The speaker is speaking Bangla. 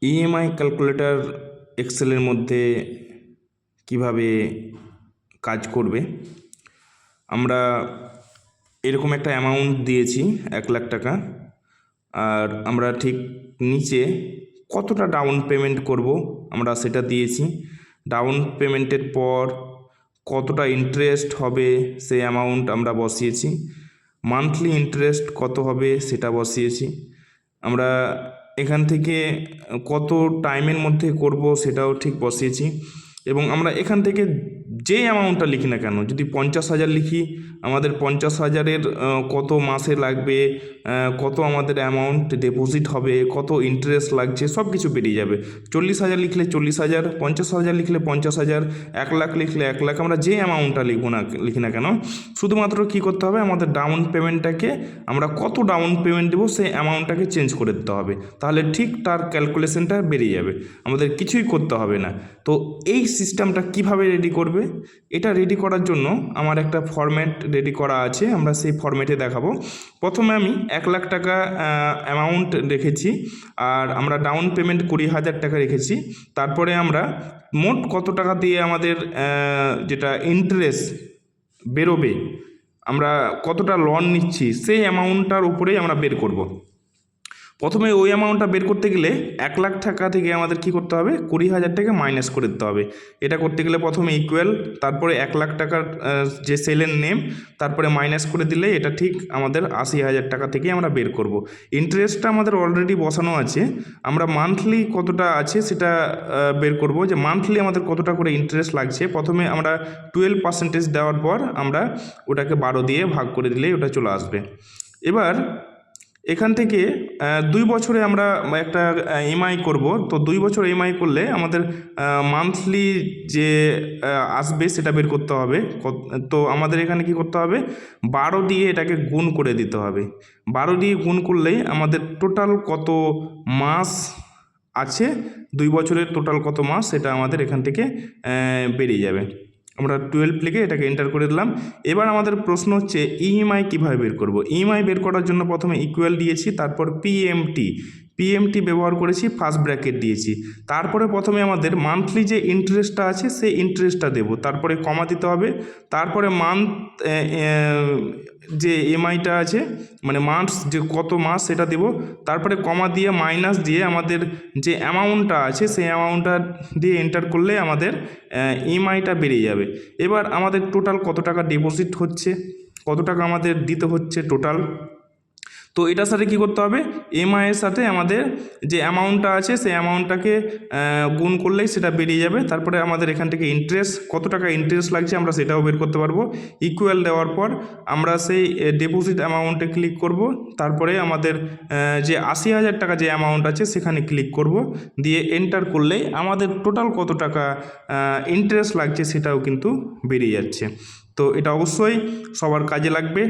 ইএমআই ক্যালকুলেটর এক্সেলের মধ্যে কিভাবে কাজ করবে। আমরা এরকম একটা অ্যামাউন্ট দিয়েছি 1,00,000 টাকা, আর আমরা ঠিক নিচে কতটা ডাউন পেমেন্ট করব আমরা সেটা দিয়েছি। ডাউন পেমেন্টের পর কতটা ইন্টারেস্ট হবে সেই অ্যামাউন্ট আমরা বসিয়েছি। মান্থলি ইন্টারেস্ট কত হবে সেটা বসিয়েছি। আমরা এখান থেকে কত টাইমের মধ্যে করব সেটাও ঠিক বসিয়েছি। এবং আমরা এখান থেকে যে অ্যামাউন্টটা লিখি না কেন, যদি 50,000 লিখি, আমাদের 50,000-এর কত মাসে লাগবে, কত আমাদের অ্যামাউন্ট ডিপোজিট হবে, কত ইন্টারেস্ট লাগছে, সব কিছু বেরিয়ে যাবে। 40,000 লিখলে 40,000, 50,000 লিখলে 50,000, 1,00,000 লিখলে 1,00,000। আমরা যে অ্যামাউন্টটা লিখি না কেন, শুধুমাত্র কী করতে হবে, আমাদের ডাউন পেমেন্টটাকে আমরা কত ডাউন পেমেন্ট দেবো সেই অ্যামাউন্টটাকে চেঞ্জ করে দিতে হবে। তাহলে ঠিক তার ক্যালকুলেশনটা বেরিয়ে যাবে, আমাদের কিছুই করতে হবে না। তো এই সিস্টেমটা কিভাবে রেডি করবে, এটা রেডি করার জন্য আমার একটা ফরম্যাট রেডি করা আছে, আমরা সেই ফরম্যাটে দেখাবো। প্রথমে আমি 1,00,000 টাকা অ্যামাউন্ট রেখেছি, আর আমরা ডাউন পেমেন্ট 20,000 টাকা রেখেছি। তারপরে আমরা মোট কত টাকা দিয়ে আমাদের যেটা ইন্টারেস্ট বেরোবে, আমরা কতটা লোন নিচ্ছি সেই অ্যামাউন্টটার উপরেই আমরা বের করব। প্রথমে ওই অ্যামাউন্টটা বের করতে গেলে 1,00,000 টাকা থেকে আমাদের কি করতে হবে, 20,000 টাকা মাইনাস করে দিতে হবে। এটা করতে গেলে প্রথমে ইকুয়াল, তারপরে 1,00,000 টাকার যে সেলের নেম, তারপরে মাইনাস করে দিলে এটা ঠিক আমাদের 80,000 টাকা থেকে আমরা বের করব। ইন্টারেস্টটা আমাদের অলরেডি বসানো আছে, আমরা মান্থলি কতটা আছে সেটা বের করব, যে মান্থলি আমাদের কতটা করে ইন্টারেস্ট লাগছে। প্রথমে আমরা 12% দেওয়ার পর আমরা ওটাকে 12 দিয়ে ভাগ করে দিলেই ওটা চলে আসবে। এবার এখান থেকে 2 বছরে আমরা একটা ইএমআই করব। তো 2 বছর ইএমআই করলে আমাদের মান্থলি যে আসবে সেটা বের করতে হবে। তো আমাদের এখানে কি করতে হবে, 12 দিয়ে এটাকে গুণ করে দিতে হবে। 12 দিয়ে গুণ করলেই আমাদের টোটাল কত মাস আছে, 2 বছরের টোটাল কত মাস, সেটা আমাদের এখান থেকে বেরিয়ে যাবে। আমরা 12 লিখে এটাকে এন্টার করে দিলাম। এবার আমাদের প্রশ্ন হচ্ছে ইএমআই কীভাবে বের করব। ইএমআই বের করার জন্য প্রথমে ইকুয়াল দিয়েছি, তারপর পিএমটি ব্যবহার করেছি, ফার্স্ট ব্র্যাকেট দিয়েছি। তারপরে প্রথমে আমাদের মান্থলি যে ইন্টারেস্টটা আছে সেই ইন্টারেস্টটা দেব, তারপরে কমা দিতে হবে। তারপরে মান্থ যে ইএমআইটা আছে, মানে মান্থস যে কত মাস সেটা দেব, তারপরে কমা দিয়ে মাইনাস দিয়ে আমাদের যে অ্যামাউন্টটা আছে সেই অ্যামাউন্টটা দিয়ে এন্টার করলে আমাদের ইএমআইটা বেরিয়ে যাবে। এবার আমাদের টোটাল কত টাকা ডিপোজিট হচ্ছে, কত টাকা আমাদের দিতে হচ্ছে টোটাল। তো এটার সাথে কী করতে হবে, ইএমআইয়ের সাথে আমাদের যে অ্যামাউন্টটা আছে সেই অ্যামাউন্টটাকে গুণ করলেই সেটা বেরিয়ে যাবে। তারপরে আমাদের এখান থেকে ইন্টারেস্ট, কত টাকা ইন্টারেস্ট লাগছে আমরা সেটাও বের করতে পারবো। ইকুয়াল দেওয়ার পর আমরা সেই ডিপোজিট অ্যামাউন্টে ক্লিক করব, তারপরে আমাদের যে 80,000 টাকা যে অ্যামাউন্ট আছে সেখানে ক্লিক করব, দিয়ে এন্টার করলেই আমাদের টোটাল কত টাকা ইন্টারেস্ট লাগছে সেটাও কিন্তু বেরিয়ে যাচ্ছে। তো এটা অবশ্যই সবার কাজে লাগবে।